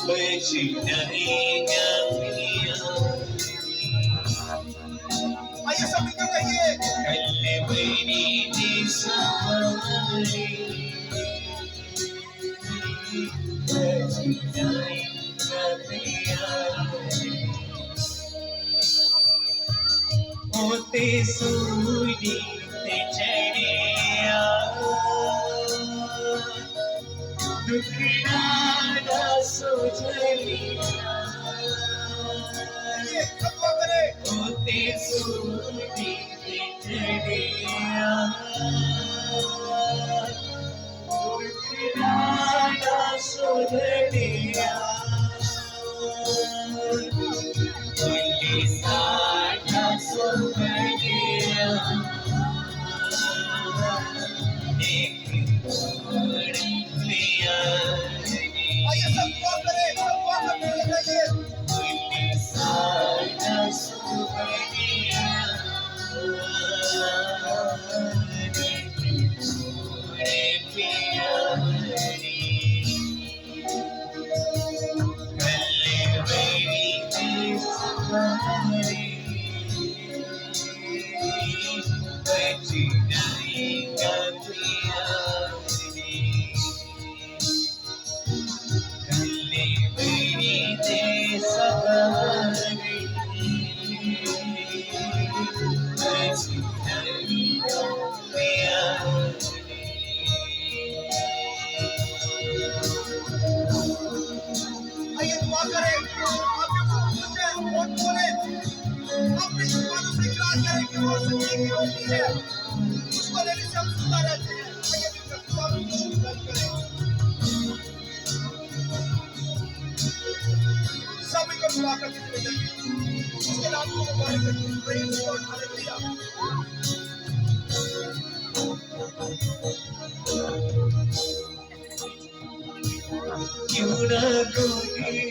बचनाएगा पिया आइए सभी को कहिए कल मेरी सवारी बचनाएगा पिया होते सूरी ते चढ़िया दुखड़ा सोचलिया ये सब लोग करें होते सूरी ते चढ़िया दुखड़ा सोचलिया पुलिस आटा सोचलिया एक लिया आइए सब लोग करें सब लोग करने लगाइए पुलिस आटा सोचलिया पिया आइए दुआ करें आप जो सोचे और बोले अपनी जुबानों से इकरार करें कि वो सच्ची की रोटी है उसको लेने से हम जिंदा रहते हैं आइए मिलकर दुआ में शुरू करें सभी को दुआ करके चले जाइए उसके नाम को मुबारक करिए प्रेम और हालेलुया क्यों ना कोई